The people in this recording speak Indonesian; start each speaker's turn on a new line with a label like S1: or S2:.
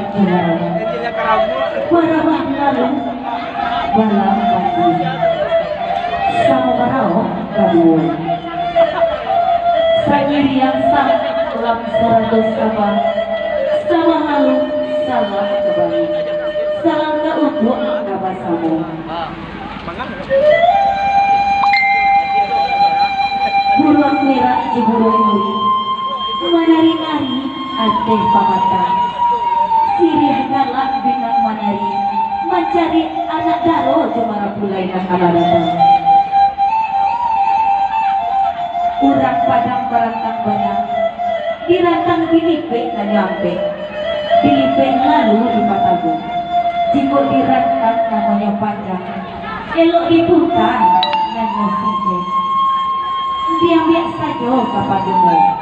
S1: juara warabah lalu balam pati sama barao kabau sangirian sang ulang seratus sabah sama halu salam kembali salam ke untuk kabasamu buruan merah jeburung muri manari-nari ateh pamata sirih galak binang manari mencari anak daro jemara pulai nang aladatan urang padang barantang banyak dirantang dilipe na nyampe dilipe lalu di patagung jika dirantang namanya panjang elok diputar dan musik dia biasa saja kapadungan